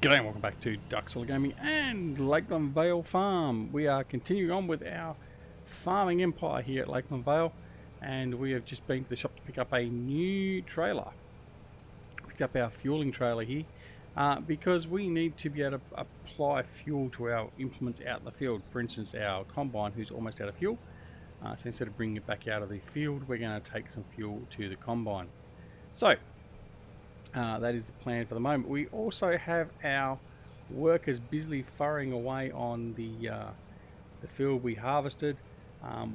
G'day and welcome back to Duck Solid Gaming and LakeLand Vale Farm. We are continuing on with our farming empire here at LakeLand Vale, and we have just been to the shop to pick up a new trailer. Picked up our fueling trailer here because we need to be able to apply fuel to our implements out in the field. For instance, our combine, who's almost out of fuel. So instead of bringing it back out of the field, we're going to take some fuel to the combine. So that is the plan for the moment. We also have our workers busily furrowing away on the field we harvested.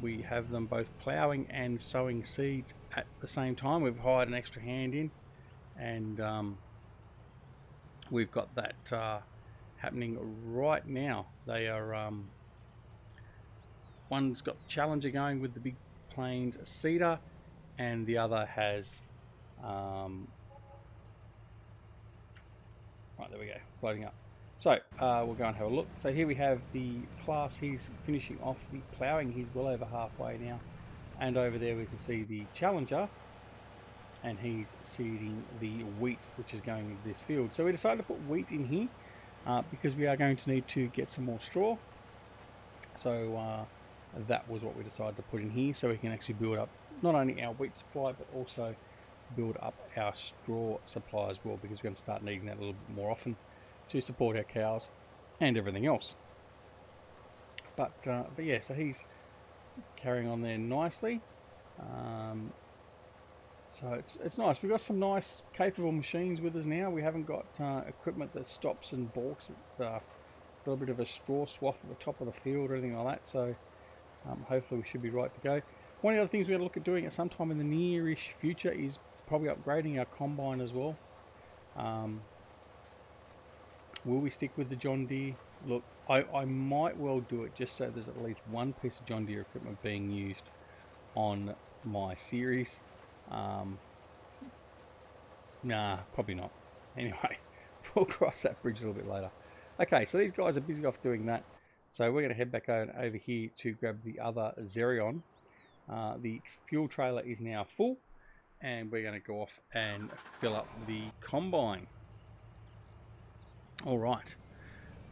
We have them both ploughing and sowing seeds at the same time. We've hired an extra hand in, and we've got that happening right now. They are one's got Challenger going with the big plains Cedar, and the other has right, there we go, it's loading up. So we'll go and have a look. So here we have the class. He's finishing off the ploughing. He's well over halfway now. And over there we can see the Challenger, and he's seeding the wheat, which is going into this field. So we decided to put wheat in here because we are going to need to get some more straw. So that was what we decided to put in here, so we can actually build up not only our wheat supply but also build up our straw supply as well, because we're going to start needing that a little bit more often to support our cows and everything else. But yeah, so he's carrying on there nicely. So it's nice. We've got some nice capable machines with us now. We haven't got equipment that stops and balks at a little bit of a straw swath at the top of the field or anything like that. So hopefully we should be right to go. One of the other things we're going to look at doing at some time in the nearish future is probably upgrading our combine as well. Will we stick with the John Deere? Look, I might well do it just so there's at least one piece of John Deere equipment being used on my series. Nah, probably not. Anyway, we'll cross that bridge a little bit later. Okay, so these guys are busy off doing that. So we're going to head back over here to grab the other Xerion. The fuel trailer is now full, and we're going to go off and fill up the combine. Alright,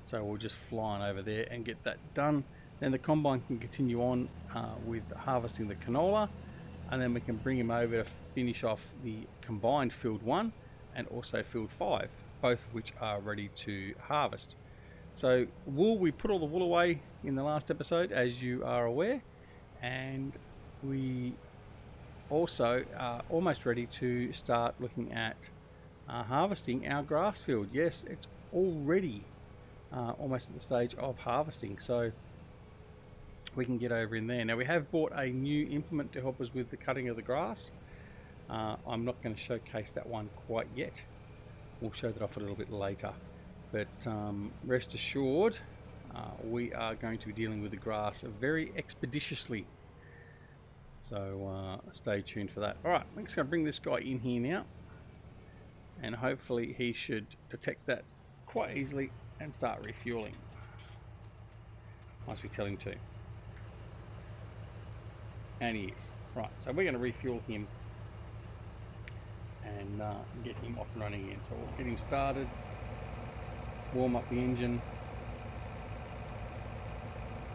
so we'll just fly on over there and get that done. Then the combine can continue on with harvesting the canola, and then we can bring him over to finish off the combined field 1 and also field 5, both of which are ready to harvest. So wool, we put all the wool away in the last episode, as you are aware, and we also are almost ready to start looking at harvesting our grass field. Yes, it's already almost at the stage of harvesting, so we can get over in there. Now we have bought a new implement to help us with the cutting of the grass. I'm not going to showcase that one quite yet. We'll show that off a little bit later, but rest assured we are going to be dealing with the grass very expeditiously. So stay tuned for that. Alright, I'm just going to bring this guy in here now, and hopefully he should detect that quite easily and start refueling once we tell him to. And he is. Right, so we're going to refuel him and get him off and running again. So we'll get him started, warm up the engine,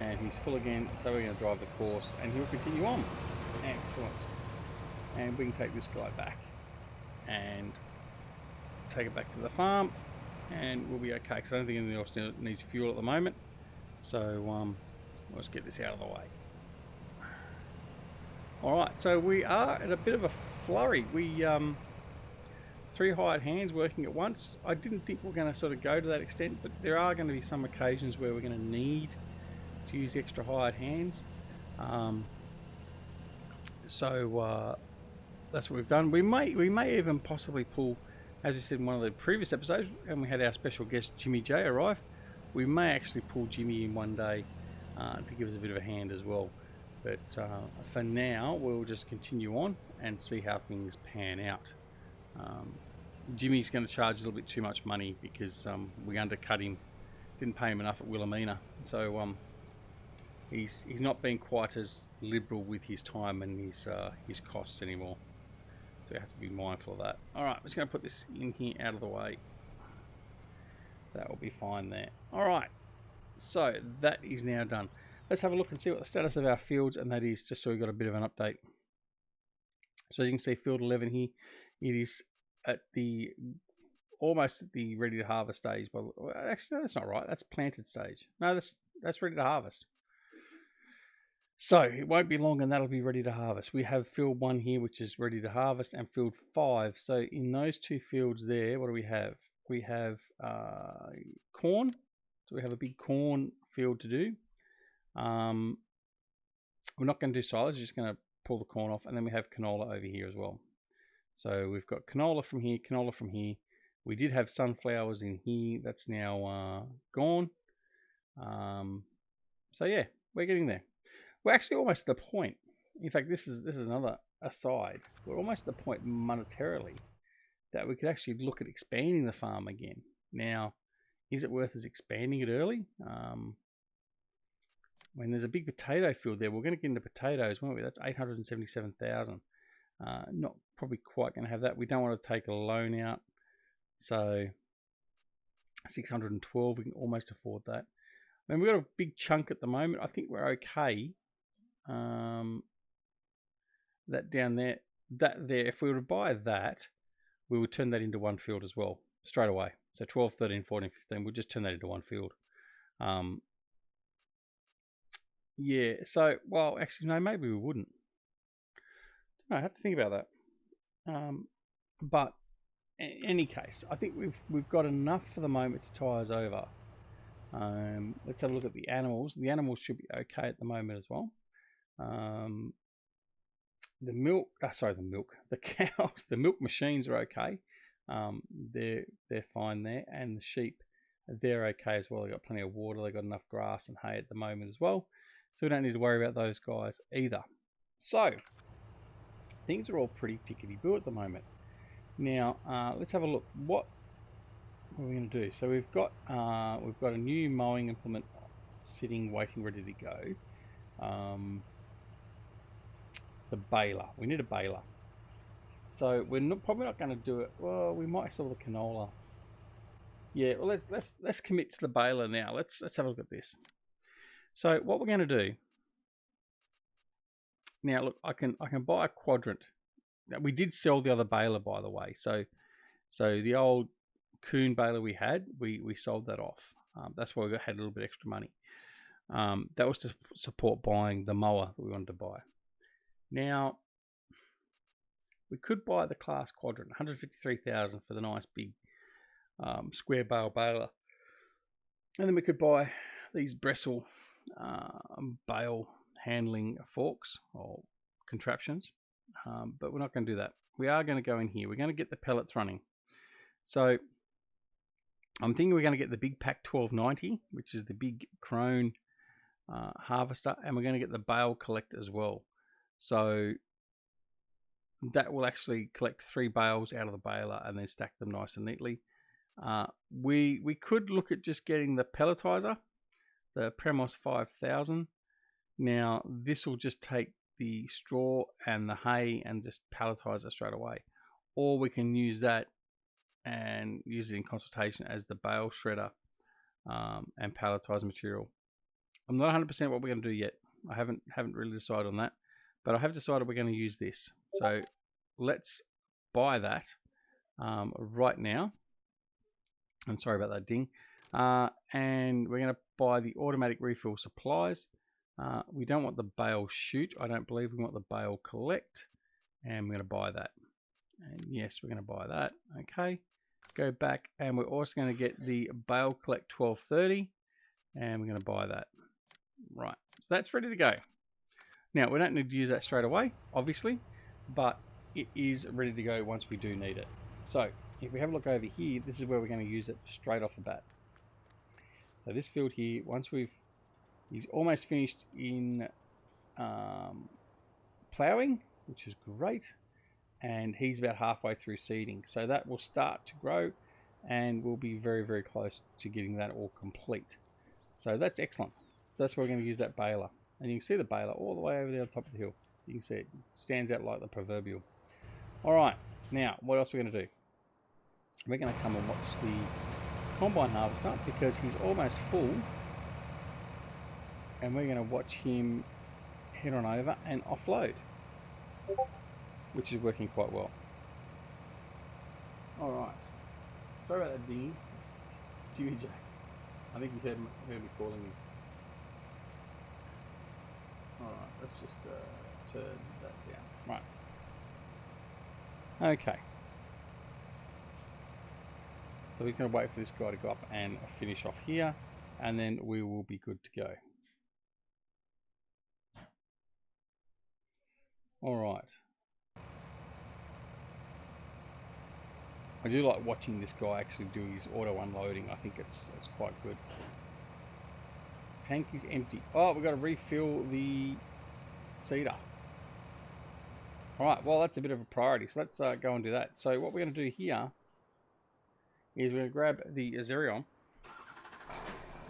and he's full again, so we're going to drive the course and he'll continue on. Excellent. And we can take this guy back and take it back to the farm, and we'll be okay, because I don't think anything else needs fuel at the moment. So let's get this out of the way. Alright, so we are at a bit of a flurry. We 3 hired hands working at once. I didn't think we were going to sort of go to that extent, but there are going to be some occasions where we're going to need to use extra hired hands. So that's what we've done. We may even possibly pull, as we said in one of the previous episodes, and we had our special guest Jimmy J arrive, we may actually pull Jimmy in one day to give us a bit of a hand as well. But for now, we'll just continue on and see how things pan out. Jimmy's going to charge a little bit too much money because we undercut him, didn't pay him enough at Wilhelmina. So he's not been quite as liberal with his time and his costs anymore. So you have to be mindful of that. Alright, I'm just going to put this in here out of the way. That will be fine there. Alright, so that is now done. Let's have a look and see what the status of our fields, and that is, just so we've got a bit of an update. So you can see field 11 here, it is at the almost at the ready to harvest stage. But actually, no, that's not right. That's planted stage. No, that's ready to harvest. So it won't be long and that'll be ready to harvest. We have field 1 here, which is ready to harvest, and field 5. So in those 2 fields there, what do we have? We have corn. So we have a big corn field to do. We're not going to do silage, we're just going to pull the corn off, and then we have canola over here as well. So we've got canola from here, canola from here. We did have sunflowers in here. That's now gone. So yeah, we're getting there. We're actually almost at the point. In fact, this is another aside. We're almost at the point monetarily that we could actually look at expanding the farm again. Now, is it worth us expanding it early? When there's a big potato field there, we're going to get into potatoes, won't we? That's 877,000. Not probably quite going to have that. We don't want to take a loan out. So 612, we can almost afford that. I mean, we've got a big chunk at the moment. I think we're okay. That down there, that there, if we were to buy that, we would turn that into one field as well, straight away. So 12, 13, 14, 15, we'll just turn that into one field. Yeah, so, well, actually, no, maybe we wouldn't. I have to think about that. But in any case, I think we've got enough for the moment to tie us over. Let's have a look at the animals. The animals should be okay at the moment as well. The milk, the cows, the milk machines are okay. They're fine there, and the sheep, they're okay as well. They've got plenty of water. They've got enough grass and hay at the moment as well, so we don't need to worry about those guys either. So things are all pretty tickety-boo at the moment. Now let's have a look. What are we going to do? So we've got a new mowing implement sitting, waiting, ready to go. The baler. We need a baler. So we're probably not going to do it. Well, we might sell the canola. Yeah. Well, let's commit to the baler now. Let's have a look at this. So what we're going to do now. Look, I can buy a quadrant. Now, we did sell the other baler, by the way. So the old coon baler we had, we sold that off. That's why we had a little bit extra money. That was to support buying the mower that we wanted to buy. Now, we could buy the class quadrant, 153,000 for the nice big square bale baler. And then we could buy these Brestle bale handling forks or contraptions. But we're not going to do that. We are going to go in here. We're going to get the pellets running. So I'm thinking we're going to get the big pack 1290, which is the big crone harvester, and we're going to get the bale collector as well. So that will actually collect 3 bales out of the baler and then stack them nice and neatly. We could look at just getting the pelletizer, the Premos 5000. Now this will just take the straw and the hay and just pelletize it straight away, or we can use that and use it in consultation as the bale shredder and pelletize material. I'm not 100% what we're going to do yet. I haven't really decided on that, but I have decided we're going to use this. So let's buy that right now. I'm sorry about that ding. And we're going to buy the automatic refill supplies. We don't want the bale chute. I don't believe we want the bale collect. And we're going to buy that. And yes, we're going to buy that. Okay. Go back, and we're also going to get the bale collect 1230. And we're going to buy that. Right. So that's ready to go. Now, we don't need to use that straight away, obviously, but it is ready to go once we do need it. So if we have a look over here, this is where we're going to use it straight off the bat. So this field here, he's almost finished in ploughing, which is great, and he's about halfway through seeding. So that will start to grow, and we'll be very, very close to getting that all complete. So that's excellent. That's where we're going to use that baler. And you can see the baler all the way over there on top of the hill. You can see it stands out like the proverbial. All right, now what else are we going to do? We're going to come and watch combine harvester because he's almost full, and we're going to watch him head on over and offload, which is working quite well. Alright, sorry about that dinghy. It's Jimmy Jack. I think you heard me calling me. Alright, let's just turn that down. Right. Okay. So we're going to wait for this guy to go up and finish off here, and then we will be good to go. Alright. I do like watching this guy actually do his auto unloading. I think it's quite good. Tank is empty. Oh, we've got to refill the Cedar. Alright, well that's a bit of a priority, so let's go and do that. So what we're going to do here is we're going to grab the Azerion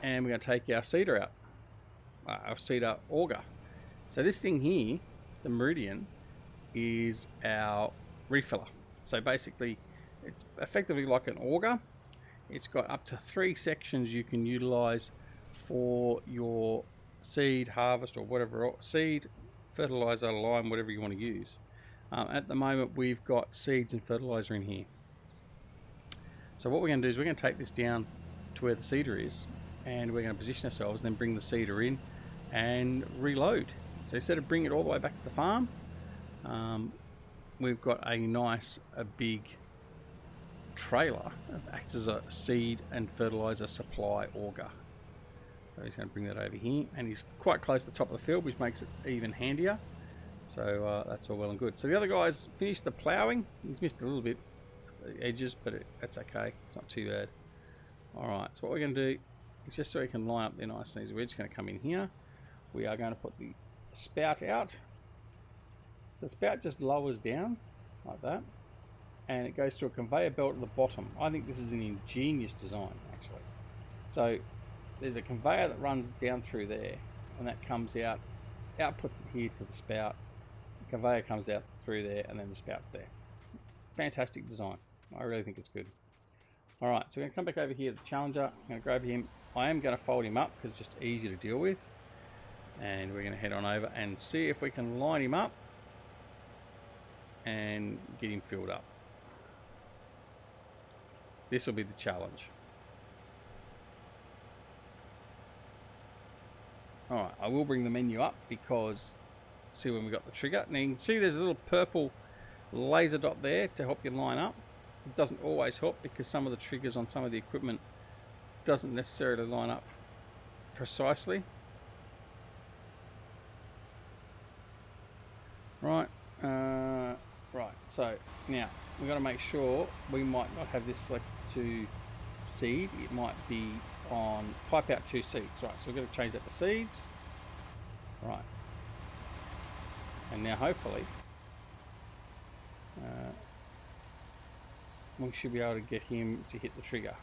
and we're going to take our Cedar out. Our Cedar auger. So this thing here, the Meridian, is our refiller. So basically it's effectively like an auger. It's got up to 3 sections you can utilize for your seed harvest or whatever, seed, fertilizer, lime, whatever you want to use. At the moment we've got seeds and fertilizer in here. So what we're going to do is we're going to take this down to where the Cedar is, and we're going to position ourselves, then bring the Cedar in and reload. So instead of bringing it all the way back to the farm, we've got a big trailer that acts as a seed and fertilizer supply auger. So he's going to bring that over here, and he's quite close to the top of the field, which makes it even handier. So that's all well and good. So the other guy's finished the ploughing. He's missed a little bit at the edges, but that's okay. It's not too bad. Alright, so what we're going to do is, just so he can line up there nice and easy, we're just going to come in here. We are going to put the spout out. The spout just lowers down like that, and it goes through a conveyor belt at the bottom. I think this is an ingenious design, actually. So there's a conveyor that runs down through there, and that comes out, outputs it here to the spout. The conveyor comes out through there, and then the spout's there. Fantastic design. I really think it's good. Alright, so we're going to come back over here to the Challenger. I'm going to grab him. I am going to fold him up because it's just easier to deal with. And we're going to head on over and see if we can line him up and get him filled up. This will be the challenge. Alright, I will bring the menu up because see when we got the trigger. Now you can see there's a little purple laser dot there to help you line up. It doesn't always help because some of the triggers on some of the equipment doesn't necessarily line up precisely. Right, right. So now we've got to make sure we might not have this selected to seed. It might be on pipe out 2 seeds. Right, so we're going to change that to seeds. Right, and now hopefully we should be able to get him to hit the trigger.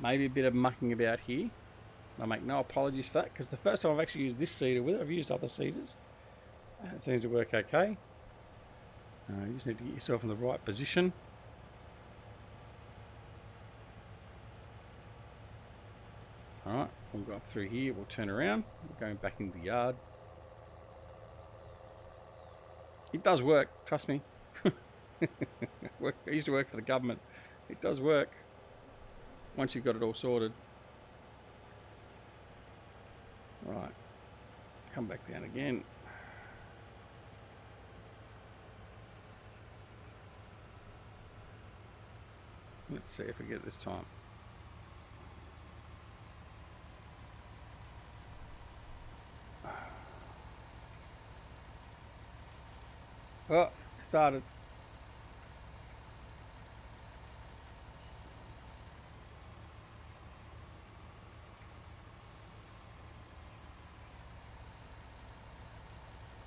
Maybe a bit of mucking about here. I make no apologies for that because the first time I've actually used this Cedar with it, I've used other Cedars. It seems to work okay. You just need to get yourself in the right position. Alright, we'll go up through here, we'll turn around, we're going back into the yard. It does work, trust me. I used to work for the government. It does work once you've got it all sorted. Right, come back down again. Let's see if we get it this time. Oh, started.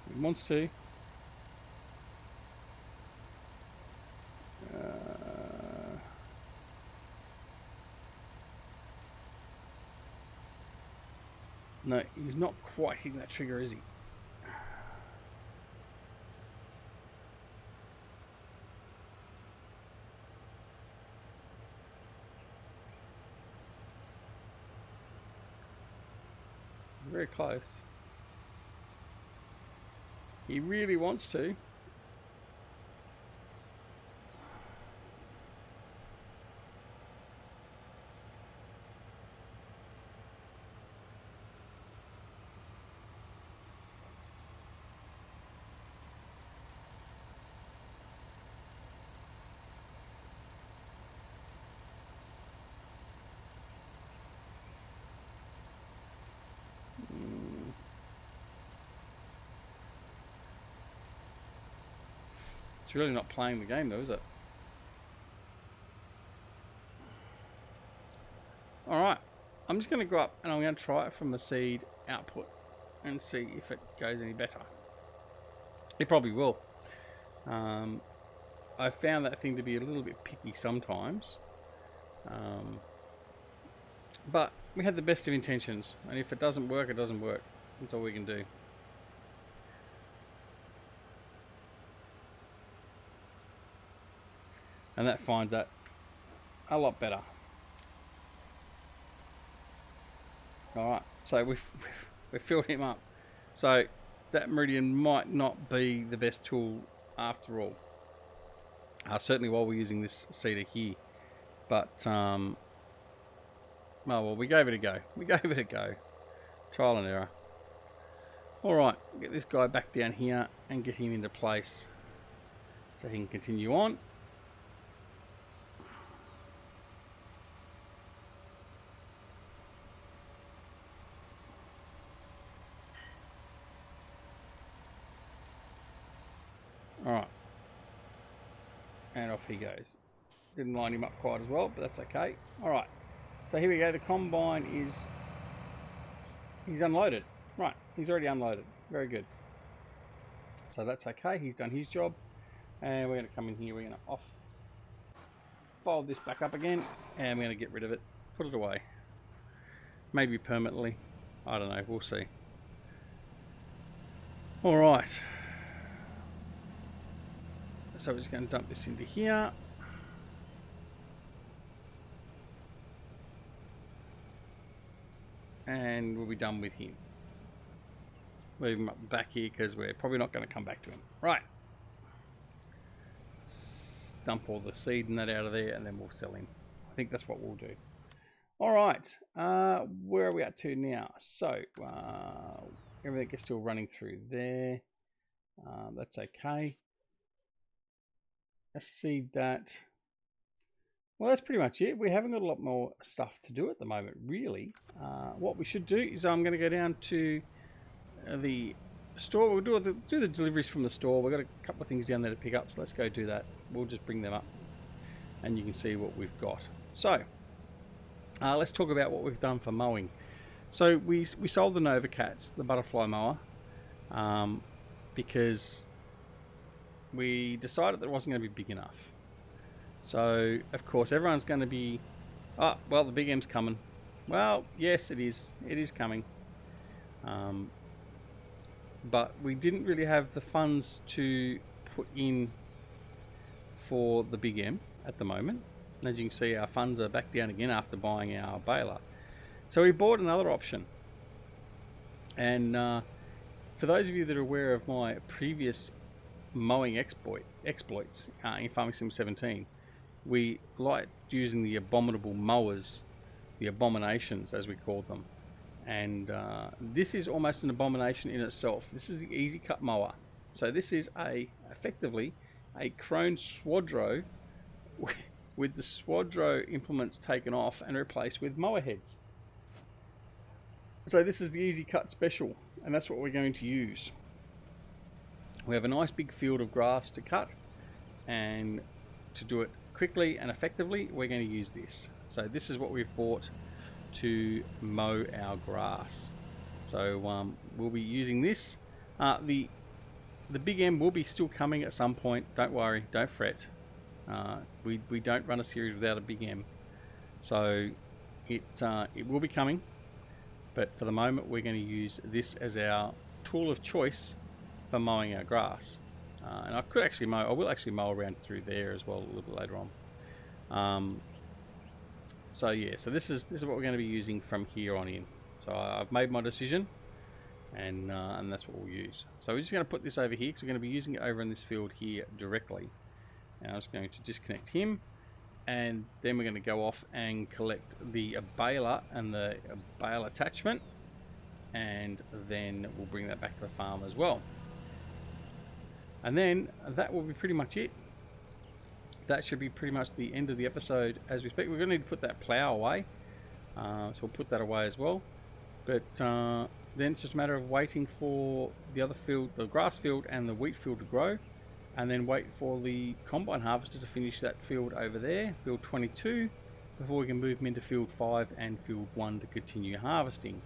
It wants to. No, he's not quite hitting that trigger, is he? very close. He really wants to. It's really not playing the game though, is it? Alright, I'm just going to go up and I'm going to try it from the seed output and see if it goes any better. It probably will. I found that thing to be a little bit picky sometimes. But we had the best of intentions, and if it doesn't work, it doesn't work. That's all we can do. And that finds that a lot better. Alright, so we've filled him up. So that meridian might not be the best tool after all. Certainly while we're using this cedar here. But, oh well, we gave it a go. We gave it a go. Trial and error. Alright, get this guy back down here and get him into place so he can continue on. Alright. And off he goes. Didn't line him up quite as well, but that's okay. Alright. So here we go. The combine is... He's unloaded. Right. He's already unloaded. Very good. So that's okay. He's done his job. And we're going to come in here. We're going to fold this back up again. And we're going to get rid of it. Put it away. Maybe permanently. I don't know. We'll see. Alright. So we're just going to dump this into here. And we'll be done with him. Leave him up back here because we're probably not going to come back to him. Right. Dump all the seed and that out of there and then we'll sell him. I think that's what we'll do. Alright. Where are we at to now? So, everything is still running through there. That's okay. Let's see that. Well, that's pretty much it. We haven't got a lot more stuff to do at the moment, really. What we should do is I'm going to go down to the store. We'll do the deliveries from the store. We've got a couple of things down there to pick up, so let's go do that. We'll just bring them up, and you can see what we've got. So, let's talk about what we've done for mowing. So we sold the Nova Cats, the butterfly mower, because we decided that it wasn't going to be big enough. So, of course, everyone's going to be, oh, well, the big M's coming. Well, yes, it is. It is coming. But we didn't really have the funds to put in for the big M at the moment. As you can see, our funds are back down again after buying our baler. So we bought another option. And for those of you that are aware of my previous mowing exploits in Farming Sim 17, we liked using the abominable mowers, the abominations as we called them, and this is almost an abomination in itself. This is the easy cut mower. So this is effectively a Krone Swadro with the Swadro implements taken off and replaced with mower heads. So this is the easy cut special, and that's what we're going to use. We have a nice big field of grass to cut, and to do it quickly and effectively, we're going to use this. So this is what we've bought to mow our grass. So we'll be using this. The big M will be still coming at some point. Don't worry, don't fret. We don't run a series without a big M. So it will be coming, but for the moment we're going to use this as our tool of choice for mowing our grass. And I could actually mow, I will actually mow around through there as well a little bit later on. So yeah, so this is what we're going to be using from here on in. So I've made my decision. and that's what we'll use. So we're just going to put this over here because we're going to be using it over in this field here directly. Now I'm just going to disconnect him, and then we're going to go off and collect the baler and the bale attachment, and then we'll bring that back to the farm as well. And then that will be pretty much it. That should be pretty much the end of the episode as we speak. We're going to need to put that plough away, so we'll put that away as well. But then it's just a matter of waiting for the other field, the grass field and the wheat field to grow, and then wait for the combine harvester to finish that field over there, field 22, before we can move them into field 5 and field 1 to continue harvesting.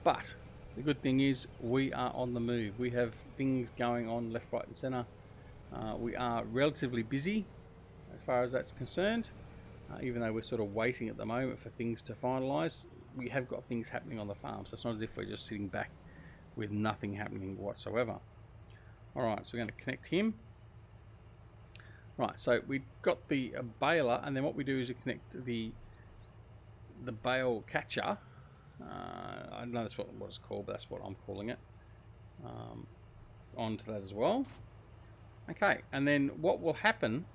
But the good thing is we are on the move. We have things going on left, right and centre. We are relatively busy as far as that's concerned, even though we're sort of waiting at the moment for things to finalise. We have got things happening on the farm, so it's not as if we're just sitting back with nothing happening whatsoever. Alright, so we're going to connect him. Right, so we've got the baler, and then what we do is we connect the bale catcher. I don't know that's what it's called, but that's what I'm calling it, onto that as well. Okay, and then what will happen,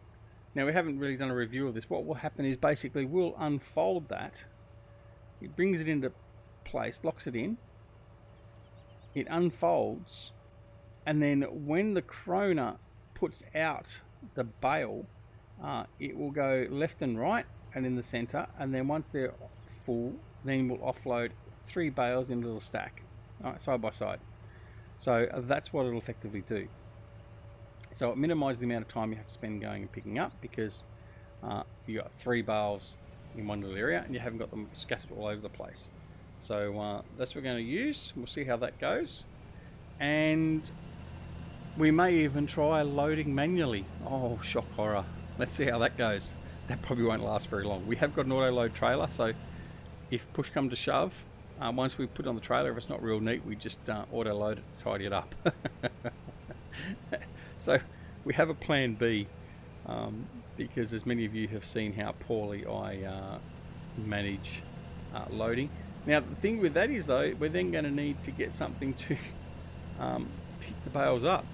now we haven't really done a review of this, what will happen is basically we'll unfold that. It brings it into place, locks it in, it unfolds, and then when the kroner puts out the bale, it will go left and right and in the center, and then once they're full, then we'll offload 3 bales in a little stack, side by side. So that's what it'll effectively do. So it minimises the amount of time you have to spend going and picking up, because you got 3 bales in one little area and you haven't got them scattered all over the place. So that's what we're going to use. We'll see how that goes, and we may even try loading manually. Oh, shock horror. Let's see how that goes. That probably won't last very long. We have got an auto load trailer, so if push come to shove, once we put it on the trailer, if it's not real neat, we just auto load it to tidy it up. So we have a plan B, because as many of you have seen how poorly I manage loading. Now the thing with that is though, we're then going to need to get something to pick the bales up,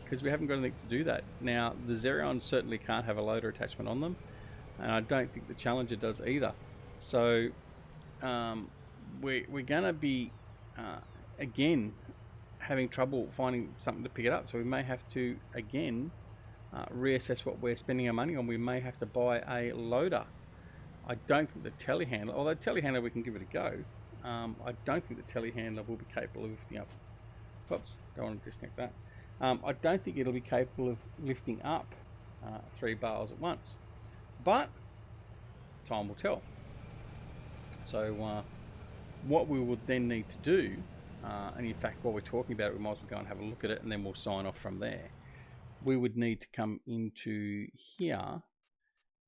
because we haven't got anything to do that. Now the Xerions certainly can't have a loader attachment on them, and I don't think the Challenger does either. So we're going to be again having trouble finding something to pick it up, so we may have to again reassess what we're spending our money on. We may have to buy a loader. I don't think the telehandler, although telehandler we can give it a go, I don't think the telehandler will be capable of lifting up, oops, don't want to disconnect that, I don't think it'll be capable of lifting up 3 bales at once, but time will tell. So what we would then need to do, and in fact while we're talking about it, we might as well go and have a look at it and then we'll sign off from there. We would need to come into here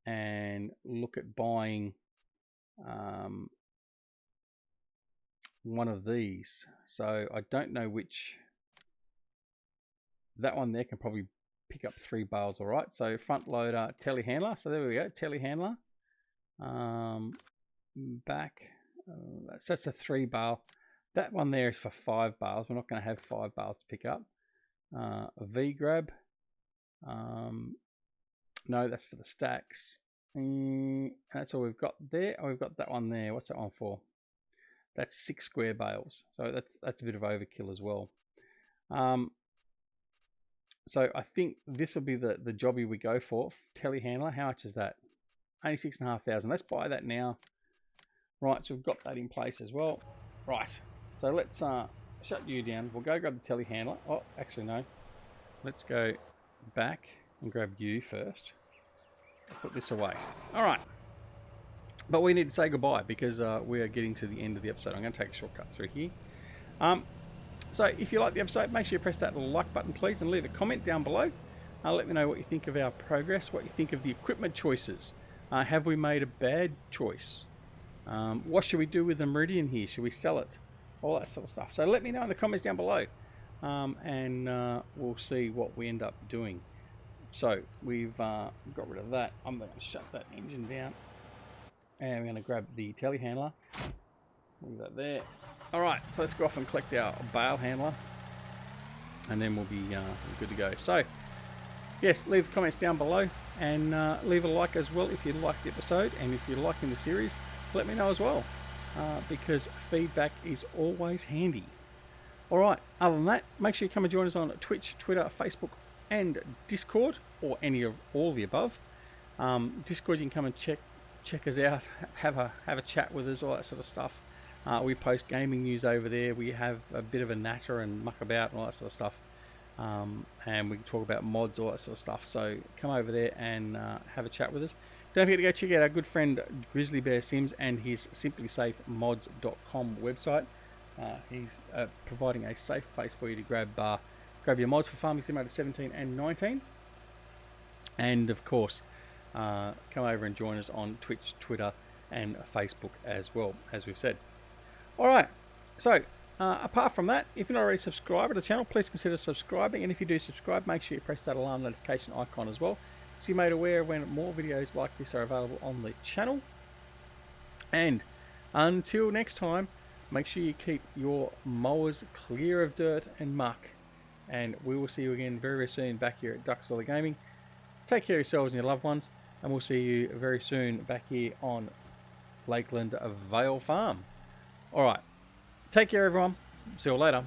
and look at buying one of these. So I don't know which, that one there can probably pick up 3 bales, all right. So front loader, telehandler, so there we go, telehandler, back, that's a 3 bale. That one there is for 5 bales. We're not going to have 5 bales to pick up. A V grab, no, that's for the stacks. That's all we've got there. Oh, we've got that one there. What's that one for? That's 6 square bales. So that's a bit of overkill as well. So I think this will be the jobby we go for. Telehandler, how much is that? Only 6,500. Let's buy that now. Right, so we've got that in place as well. Right, so let's shut you down. We'll go grab the telehandler. Oh, actually no. Let's go back and grab you first. Put this away. All right, but we need to say goodbye because we are getting to the end of the episode. I'm going to take a shortcut through here. So if you like the episode, make sure you press that like button please, and leave a comment down below. Let me know what you think of our progress, what you think of the equipment choices. Have we made a bad choice? What should we do with the Meridian here? Should we sell it? All that sort of stuff. So let me know in the comments down below, and we'll see what we end up doing. So we've got rid of that. I'm going to shut that engine down, and we're going to grab the telehandler. Leave that there. All right, so let's go off and collect our bale handler, and then we'll be good to go. So, yes, leave comments down below, and leave a like as well if you liked the episode, and if you're liking the series, let me know as well, because feedback is always handy. All right, other than that, make sure you come and join us on Twitch, Twitter, Facebook, and Discord, or any of all of the above. Discord, you can come and check us out, have a chat with us, all that sort of stuff. We post gaming news over there. We have a bit of a natter and muck about and all that sort of stuff. And we can talk about mods, all that sort of stuff. So come over there and have a chat with us. Don't forget to go check out our good friend GrizzlyBearSims and his simplysafemods.com website. He's providing a safe place for you to grab your mods for Farming Simulator 17 and 19. And of course, come over and join us on Twitch, Twitter, and Facebook as well, as we've said. Alright, so apart from that, if you're not already subscribed to the channel, please consider subscribing, and if you do subscribe, make sure you press that alarm notification icon as well, so you're made aware when more videos like this are available on the channel. And until next time, make sure you keep your mowers clear of dirt and muck, and we will see you again very, very soon back here at Duckzilla Gaming. Take care of yourselves and your loved ones, and we'll see you very soon back here on LakeLand Vale Farm. Alright, take care everyone. See you later.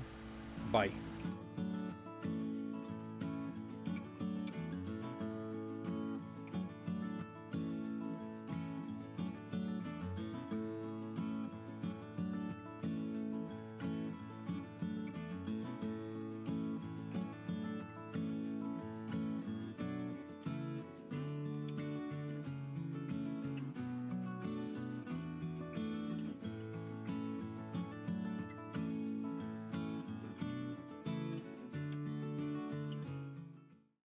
Bye.